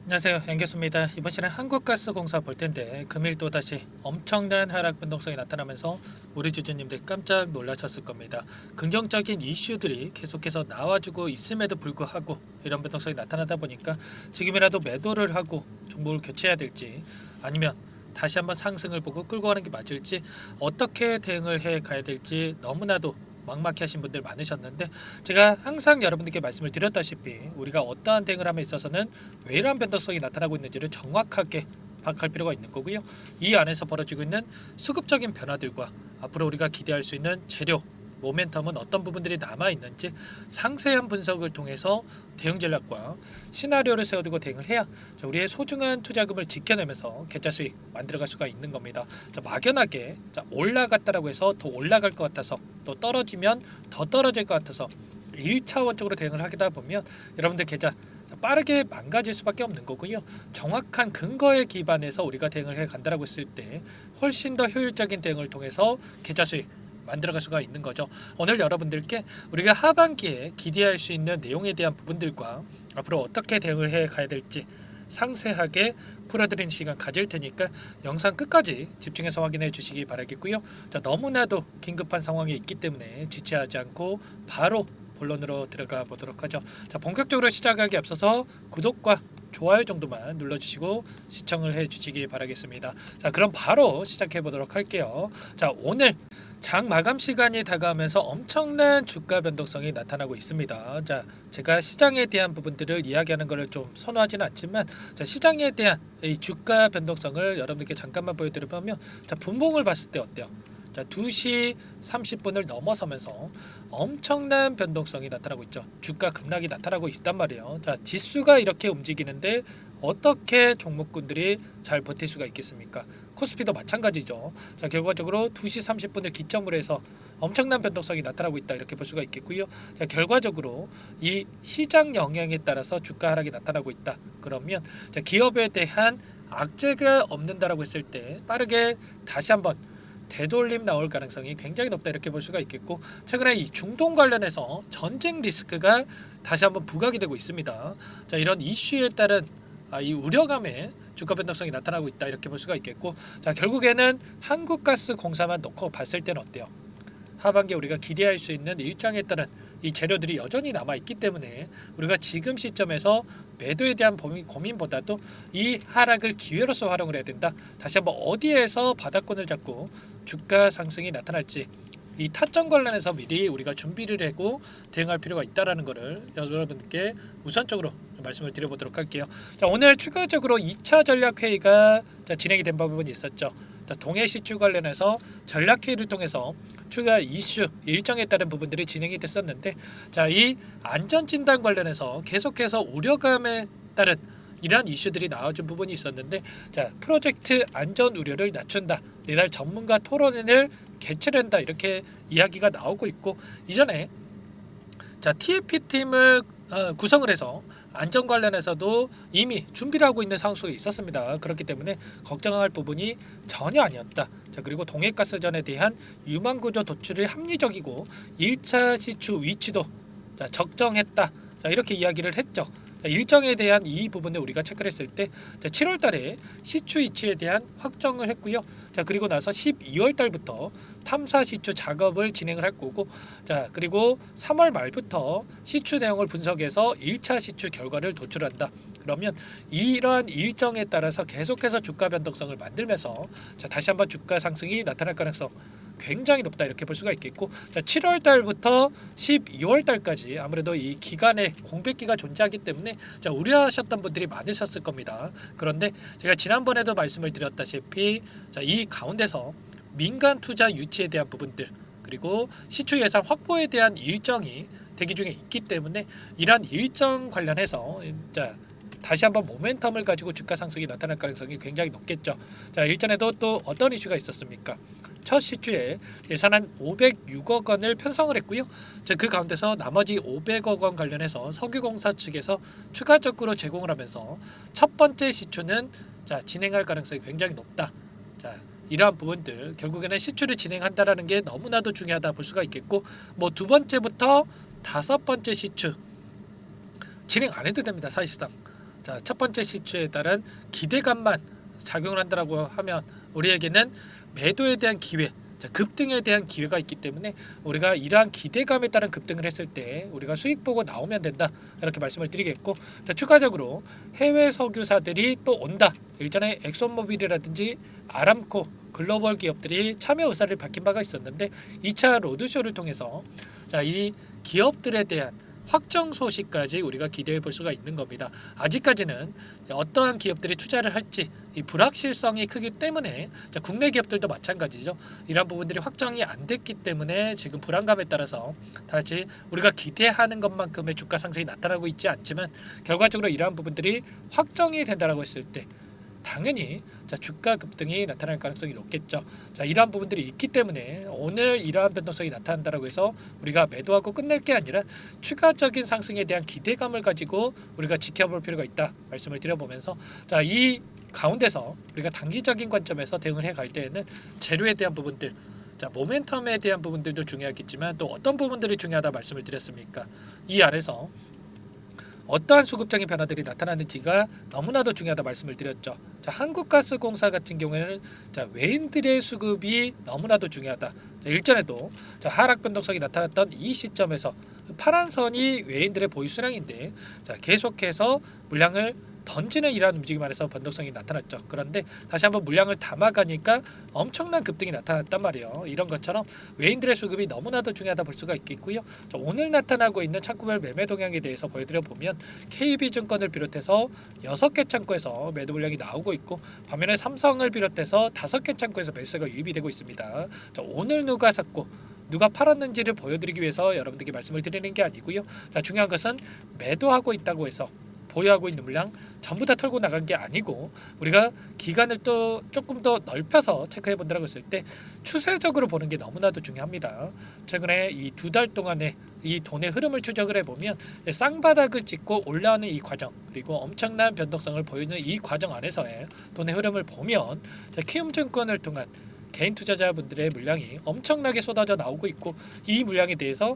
안녕하세요, 양교수입니다. 이번 시는 한국가스공사 볼 텐데 금일 또 다시 엄청난 하락 변동성이 나타나면서 우리 주주님들 깜짝 놀라셨을 겁니다. 긍정적인 이슈들이 계속해서 나와주고 있음에도 불구하고 이런 변동성이 나타나다 보니까 지금이라도 매도를 하고 종목을 교체해야 될지, 아니면 다시 한번 상승을 보고 끌고 가는 게 맞을지, 어떻게 대응을 해 가야 될지 너무나도 막막해 하신 분들 많으셨는데, 제가 항상 여러분들께 말씀을 드렸다시피 우리가 어떠한 대응을 함에 있어서는 왜 이러한 변동성이 나타나고 있는지를 정확하게 파악할 필요가 있는 거고요. 이 안에서 벌어지고 있는 수급적인 변화들과 앞으로 우리가 기대할 수 있는 재료, 모멘텀은 어떤 부분들이 남아있는지 상세한 분석을 통해서 대응 전략과 시나리오를 세워두고 대응을 해야 우리의 소중한 투자금을 지켜내면서 계좌 수익 만들어갈 수가 있는 겁니다. 막연하게 올라갔다라고 해서 더 올라갈 것 같아서, 또 떨어지면 더 떨어질 것 같아서 1차원적으로 대응을 하다 보면 여러분들 계좌 빠르게 망가질 수밖에 없는 거고요. 정확한 근거에 기반해서 우리가 대응을 해 간다라고 했을 때 훨씬 더 효율적인 대응을 통해서 계좌 수익 만들어갈 수가 있는 거죠. 오늘 여러분들께 우리가 하반기에 기대할 수 있는 내용에 대한 부분들과 앞으로 어떻게 대응을 해 가야 될지 상세하게 풀어드리는 시간 가질 테니까 영상 끝까지 집중해서 확인해 주시기 바라겠고요. 너무나도 긴급한 상황이 있기 때문에 지체하지 않고 바로 본론으로 들어가 보도록 하죠. 본격적으로 시작하기 앞서서 구독과 좋아요 정도만 눌러주시고 시청을 해주시기 바라겠습니다. 그럼 바로 시작해 보도록 할게요. 오늘 장 마감 시간이 다가오면서 엄청난 주가 변동성이 나타나고 있습니다. 제가 시장에 대한 부분들을 이야기하는 것을 좀 선호하지는 않지만, 시장에 대한 이 주가 변동성을 여러분들께 잠깐만 보여드리면, 분봉을 봤을 때 어때요? 2시 30분을 넘어서면서 엄청난 변동성이 나타나고 있죠. 주가 급락이 나타나고 있단 말이에요. 지수가 이렇게 움직이는데 어떻게 종목군들이 잘 버틸 수가 있겠습니까? 코스피도 마찬가지죠. 결과적으로 2시 30분을 기점으로 해서 엄청난 변동성이 나타나고 있다, 이렇게 볼 수가 있겠고요. 결과적으로 이 시장 영향에 따라서 주가 하락이 나타나고 있다. 그러면 기업에 대한 악재가 없는다라고 했을 때 빠르게 다시 한번 되돌림 나올 가능성이 굉장히 높다, 이렇게 볼 수가 있겠고, 최근에 이 중동 관련해서 전쟁 리스크가 다시 한번 부각이 되고 있습니다. 이런 이슈에 따른 이 우려감에 주가 변동성이 나타나고 있다, 이렇게 볼 수가 있겠고, 결국에는 한국가스공사만 놓고 봤을 때는 어때요? 하반기에 우리가 기대할 수 있는 일정에 따른 이 재료들이 여전히 남아있기 때문에 우리가 지금 시점에서 매도에 대한 고민보다도 이 하락을 기회로서 활용을 해야 된다. 다시 한번 어디에서 바닥권을 잡고 주가 상승이 나타날지, 이 타점 관련해서 미리 우리가 준비를 하고 대응할 필요가 있다라는 것을 여러분께 우선적으로 말씀을 드려보도록 할게요. 오늘 추가적으로 2차 전략회의가 진행이 된 부분이 있었죠. 동해 시추 관련해서 전략회의를 통해서 추가 이슈 일정에 따른 부분들이 진행이 됐었는데, 이 안전진단 관련해서 계속해서 우려감에 따른 이러한 이슈들이 나와준 부분이 있었는데, 프로젝트 안전 우려를 낮춘다, 내달 전문가 토론회를 개최한다, 이렇게 이야기가 나오고 있고, 이전에 TFP팀을 구성을 해서 안전 관련해서도 이미 준비를 하고 있는 상황이 있었습니다. 그렇기 때문에 걱정할 부분이 전혀 아니었다. 그리고 동해가스전에 대한 유망구조 도출이 합리적이고 1차 시추 위치도 적정했다, 이렇게 이야기를 했죠. 일정에 대한 이 부분을 우리가 체크를 했을 때 7월 달에 시추 위치에 대한 확정을 했고요. 그리고 나서 12월 달부터 탐사 시추 작업을 진행을 할 거고, 그리고 3월 말부터 시추 내용을 분석해서 1차 시추 결과를 도출한다. 그러면 이러한 일정에 따라서 계속해서 주가 변동성을 만들면서 다시 한번 주가 상승이 나타날 가능성 굉장히 높다, 이렇게 볼 수가 있겠고, 7월 달부터 12월 달까지 아무래도 이 기간에 공백기가 존재하기 때문에 우려하셨던 분들이 많으셨을 겁니다. 그런데 제가 지난번에도 말씀을 드렸다시피 이 가운데서 민간 투자 유치에 대한 부분들, 그리고 시추 예산 확보에 대한 일정이 대기 중에 있기 때문에 이러한 일정 관련해서 다시 한번 모멘텀을 가지고 주가 상승이 나타날 가능성이 굉장히 높겠죠. 일전에도 또 어떤 이슈가 있었습니까? 첫 시추에 예산안 506억 원을 편성을 했고요. 그 가운데서 나머지 500억 원 관련해서 석유공사 측에서 추가적으로 제공을 하면서 첫 번째 시추는 진행할 가능성이 굉장히 높다. 이러한 부분들, 결국에는 시추를 진행한다라는 게 너무나도 중요하다 볼 수가 있겠고, 두 번째부터 5번째 시추 진행 안 해도 됩니다, 사실상. 자, 첫 번째 시추에 따른 기대감만 작용을 한다라고 하면 우리에게는 매도에 대한 기회, 자, 급등에 대한 기회가 있기 때문에 우리가 이러한 기대감에 따른 급등을 했을 때 우리가 수익 보고 나오면 된다, 이렇게 말씀을 드리겠고, 자, 추가적으로 해외 석유사들이 또 온다. 일전에 엑소모빌이라든지 아람코 글로벌 기업들이 참여 의사를 밝힌 바가 있었는데 2차 로드쇼를 통해서 자, 이 기업들에 대한 확정 소식까지 우리가 기대해 볼 수가 있는 겁니다. 아직까지는 어떠한 기업들이 투자를 할지 이 불확실성이 크기 때문에, 자, 국내 기업들도 마찬가지죠. 이런 부분들이 확정이 안 됐기 때문에 지금 불안감에 따라서 다시 우리가 기대하는 것만큼의 주가 상승이 나타나고 있지 않지만, 결과적으로 이러한 부분들이 확정이 된다라고 했을 때 당연히 자, 주가 급등이 나타날 가능성이 높겠죠. 자, 이러한 부분들이 있기 때문에 오늘 이러한 변동성이 나타난다라고 해서 우리가 매도하고 끝낼 게 아니라 추가적인 상승에 대한 기대감을 가지고 우리가 지켜볼 필요가 있다 말씀을 드려보면서, 자, 이 가운데서 우리가 단기적인 관점에서 대응을 해갈 때에는 재료에 대한 부분들, 자, 모멘텀에 대한 부분들도 중요하겠지만 또 어떤 부분들이 중요하다 말씀을 드렸습니까? 이 안에서 어떠한 수급적인 변화들이 나타나는지가 너무나도 중요하다 말씀을 드렸죠. 자, 한국가스공사 같은 경우에는 자, 외인들의 수급이 너무나도 중요하다. 자, 일전에도 자, 하락 변동성이 나타났던 이 시점에서 파란 선이 외인들의 보유 수량인데, 자, 계속해서 물량을 던지는 이러한 움직임 안에서 변동성이 나타났죠. 그런데 다시 한번 물량을 담아가니까 엄청난 급등이 나타났단 말이에요. 이런 것처럼 외인들의 수급이 너무나도 중요하다 볼 수가 있겠고요. 오늘 나타나고 있는 창구별 매매 동향에 대해서 보여드려 보면 KB증권을 비롯해서 6개 창구에서 매도 물량이 나오고 있고, 반면에 삼성을 비롯해서 5개 창구에서 매수가 유입이 되고 있습니다. 자, 오늘 누가 샀고 누가 팔았는지를 보여드리기 위해서 여러분들께 말씀을 드리는 게 아니고요. 자, 중요한 것은 매도하고 있다고 해서 보유하고 있는 물량 전부 다 털고 나간 게 아니고, 우리가 기간을 또 조금 더 넓혀서 체크해 본다고 했을 때 추세적으로 보는 게 너무나도 중요합니다. 최근에 이 2달 동안의 이 돈의 흐름을 추적을 해보면 쌍바닥을 찍고 올라오는 이 과정, 그리고 엄청난 변동성을 보이는 이 과정 안에서의 돈의 흐름을 보면, 키움증권을 통한 개인 투자자분들의 물량이 엄청나게 쏟아져 나오고 있고, 이 물량에 대해서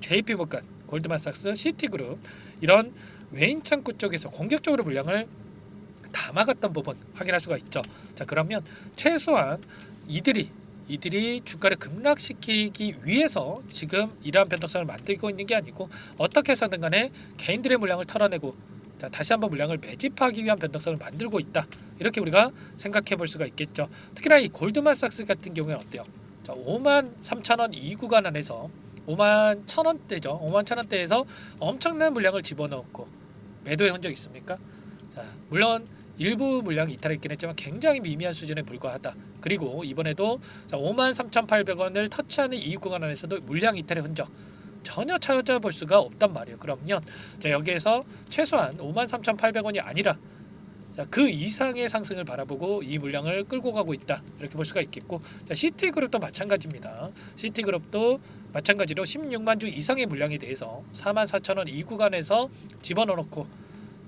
JP모간, 골드만삭스, 시티그룹 이런 외인 창구 쪽에서 공격적으로 물량을 담아갔던 부분 확인할 수가 있죠. 자, 그러면 최소한 이들이 주가를 급락시키기 위해서 지금 이러한 변동성을 만들고 있는 게 아니고, 어떻게 해서든 간에 개인들의 물량을 털어내고, 자, 다시 한번 물량을 매집하기 위한 변동성을 만들고 있다, 이렇게 우리가 생각해 볼 수가 있겠죠. 특히나 이 골드만삭스 같은 경우에는 어때요? 자, 53,000원 이 구간 안에서 51,000원대죠. 51,000원대에서 엄청난 물량을 집어넣고 매도의 흔적이 있습니까? 자, 물론 일부 물량이 이탈했긴 했지만 굉장히 미미한 수준에 불과하다. 그리고 이번에도 53,800원을 터치하는 이 구간 안에서도 물량 이탈의 흔적 전혀 찾아볼 수가 없단 말이에요. 그러면 자, 여기에서 최소한 53,800원이 아니라 자, 그 이상의 상승을 바라보고 이 물량을 끌고 가고 있다, 이렇게 볼 수가 있겠고, 자, 시티그룹도 마찬가지입니다. 시티그룹도 마찬가지로 16만 주 이상의 물량에 대해서 44,000원 이 구간에서 집어넣고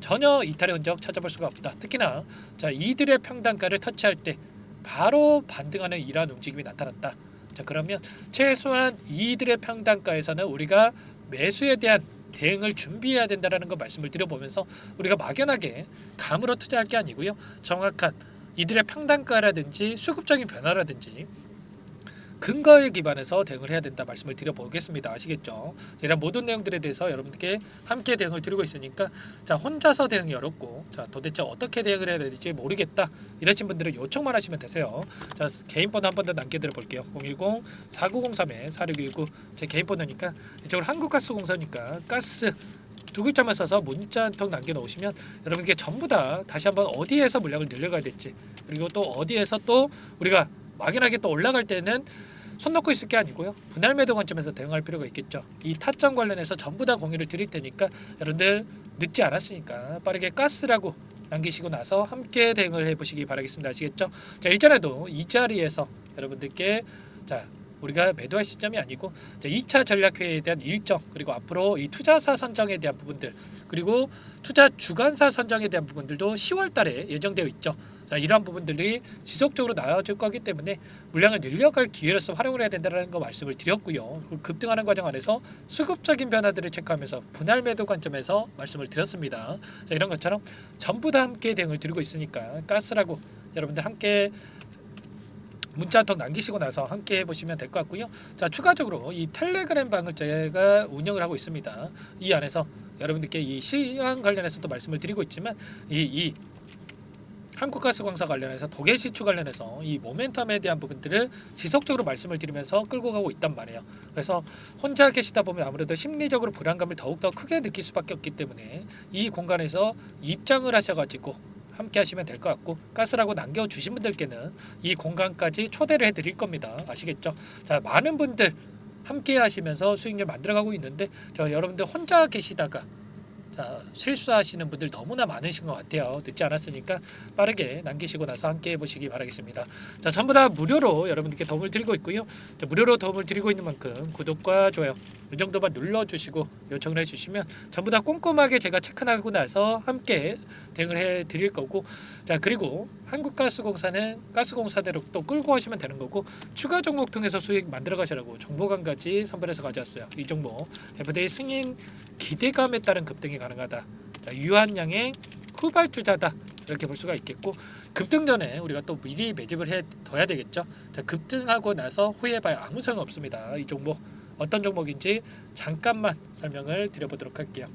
전혀 이탈의 흔적 찾아볼 수가 없다. 특히나 자, 이들의 평단가를 터치할 때 바로 반등하는 이러한 움직임이 나타났다. 자, 그러면 최소한 이들의 평단가에서는 우리가 매수에 대한 대응을 준비해야 된다라는 거 말씀을 드려보면서, 우리가 막연하게 감으로 투자할 게 아니고요, 정확한 이들의 평단가라든지 수급적인 변화라든지 근거에 기반해서 대응을 해야 된다 말씀을 드려보겠습니다. 아시겠죠? 이런 모든 내용들에 대해서 여러분들께 함께 대응을 드리고 있으니까, 자, 혼자서 대응이 어렵고, 자, 도대체 어떻게 대응을 해야 될지 모르겠다 이러신 분들은 요청만 하시면 되세요. 자, 개인 번호 한 번 더 남겨드려 볼게요. 010-4903-4619 제 개인 번호니까, 이쪽으로 한국가스공사니까 가스 두 글자만 써서 문자 한 통 남겨놓으시면 여러분께 전부 다 다시 한번 어디에서 물량을 늘려가야 될지, 그리고 또 어디에서 또 우리가 막연하게 또 올라갈 때는 손 놓고 있을 게 아니고요, 분할 매도 관점에서 대응할 필요가 있겠죠. 이 타점 관련해서 전부 다 공유를 드릴 테니까 여러분들 늦지 않았으니까 빠르게 가스라고 남기시고 나서 함께 대응을 해보시기 바라겠습니다. 아시겠죠? 자, 일전에도 이 자리에서 여러분들께 자, 우리가 매도할 시점이 아니고 2차 전략회의에 대한 일정, 그리고 앞으로 이 투자사 선정에 대한 부분들, 그리고 투자 주관사 선정에 대한 부분들도 10월 달에 예정되어 있죠. 자, 이러한 부분들이 지속적으로 나와줄 거기 때문에 물량을 늘려갈 기회로서 활용을 해야 된다는 거 말씀을 드렸고요. 급등하는 과정 안에서 수급적인 변화들을 체크하면서 분할 매도 관점에서 말씀을 드렸습니다. 자, 이런 것처럼 전부 다 함께 대응을 드리고 있으니까 가스라고 여러분들 함께 문자 한 통 남기시고 나서 함께 해보시면 될 것 같고요. 자, 추가적으로 이 텔레그램 방을 제가 운영을 하고 있습니다. 이 안에서 여러분들께 이 시황 관련해서도 말씀을 드리고 있지만 이 한국가스공사 관련해서 도계시추 관련해서 이 모멘텀에 대한 부분들을 지속적으로 말씀을 드리면서 끌고 가고 있단 말이에요. 그래서 혼자 계시다 보면 아무래도 심리적으로 불안감을 더욱더 크게 느낄 수밖에 없기 때문에 이 공간에서 입장을 하셔가지고 함께 하시면 될 것 같고, 가스라고 남겨주신 분들께는 이 공간까지 초대를 해드릴 겁니다. 아시겠죠? 자, 많은 분들 함께 하시면서 수익률 만들어가고 있는데 여러분들 혼자 계시다가 실수하시는 분들 너무나 많으신 것 같아요. 늦지 않았으니까 빠르게 남기시고 나서 함께 해보시기 바라겠습니다. 자, 전부 다 무료로 여러분들께 도움을 드리고 있고요. 자, 무료로 도움을 드리고 있는 만큼 구독과 좋아요 이 정도만 눌러주시고 요청을 해주시면 전부 다 꼼꼼하게 제가 체크하고 나서 함께 대응을 해드릴 거고, 자, 그리고 한국가스공사는 가스공사대로 또 끌고 가시면 되는 거고, 추가 종목 통해서 수익 만들어 가시라고 종목 한 가지 선별해서 가져왔어요. 이 종목 FTA 승인 기대감에 따른 급등이 가능하다. 자, 유한양의 후발 투자다. 이렇게 볼 수가 있겠고, 급등 전에 우리가 또 미리 매집을 해 둬야 되겠죠. 자, 급등하고 나서 후회해봐야 아무 소용 없습니다. 이 종목 어떤 종목인지 잠깐만 설명을 드려보도록 할게요.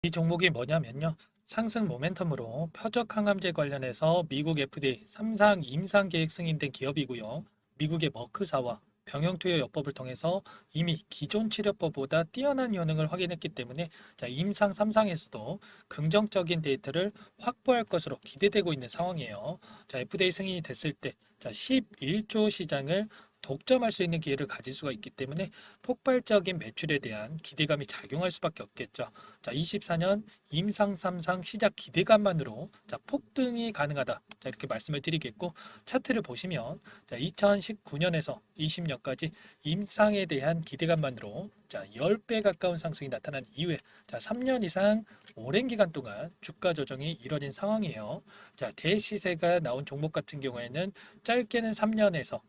이 종목이 뭐냐면요, 상승 모멘텀으로 표적 항암제 관련해서 미국 FDA 3상 임상 계획 승인된 기업이고요. 미국의 머크사와 병용투여 요법을 통해서 이미 기존 치료법보다 뛰어난 효능을 확인했기 때문에 임상 3상에서도 긍정적인 데이터를 확보할 것으로 기대되고 있는 상황이에요. FDA 승인이 됐을 때 11조 시장을 독점할 수 있는 기회를 가질 수가 있기 때문에 폭발적인 매출에 대한 기대감이 작용할 수밖에 없겠죠. 24년 임상 3상 시작 기대감만으로 폭등이 가능하다. 이렇게 말씀을 드리겠고, 차트를 보시면 2019년에서 20년까지 임상에 대한 기대감만으로 10배 가까운 상승이 나타난 이후에 3년 이상 오랜 기간 동안 주가 조정이 이뤄진 상황이에요. 대시세가 나온 종목 같은 경우에는 짧게는 3년에서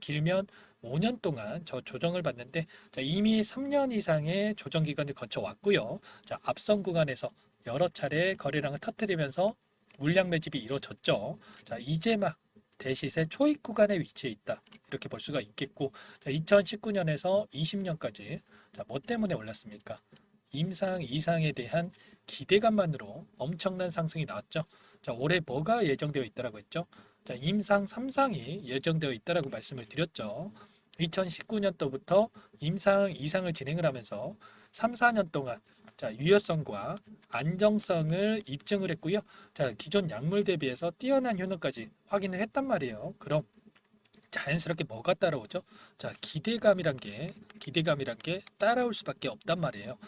길면 5년 동안 조정을 받는데, 이미 3년 이상의 조정 기간을 거쳐 왔고요. 앞선 구간에서 여러 차례 거래량을 터뜨리면서 물량 매집이 이루어졌죠. 이제 막 대시세 초입 구간에 위치해 있다. 이렇게 볼 수가 있겠고, 2019년에서 20년까지 뭐 때문에 올랐습니까? 임상 이상에 대한 기대감만으로 엄청난 상승이 나왔죠. 올해 뭐가 예정되어 있다라고 했죠? 임상 3상이 예정되어 있다라고 말씀을 드렸죠. 2019년도부터 임상 2상을 진행을 하면서 3, 4년 동안 유효성과 안정성을 입증을 했고요. 기존 약물 대비해서 뛰어난 효능까지 확인을 했단 말이에요. 그럼 자연스럽게 뭐가 따라오죠? 기대감이란 게 따라올 수밖에 없단 말이에요.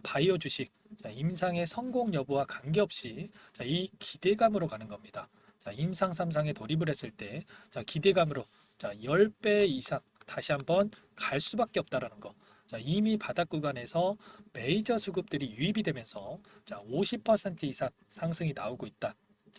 바이오 주식 임상의 성공 여부와 관계없이 이 기대감으로 가는 겁니다. 임상 3상에 돌입을 했을 때 기대감으로 10배 이상 다시 한번 갈 수밖에 없다라는 거. 이미 바닥 구간에서 메이저 수급들이 유입이 되면서 50% 이상 상승이 나오고 있다.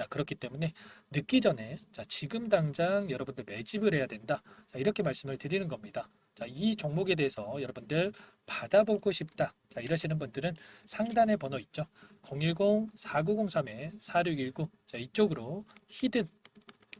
그렇기 때문에 늦기 전에 지금 당장 여러분들 매집을 해야 된다. 이렇게 말씀을 드리는 겁니다. 이 종목에 대해서 여러분들 받아보고 싶다. 이러시는 분들은 상단에 번호 있죠. 010-4903-4619 이쪽으로 히든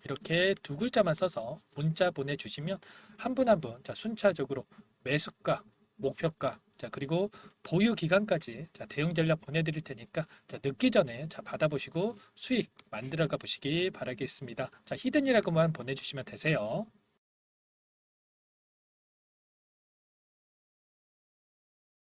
이렇게 두 글자만 써서 문자 보내주시면 한 분 한 분 순차적으로 매수가, 목표가, 그리고 보유 기간까지 대응 전략 보내드릴 테니까 늦기 전에 받아보시고 수익 만들어가 보시기 바라겠습니다. 히든이라고만 보내주시면 되세요.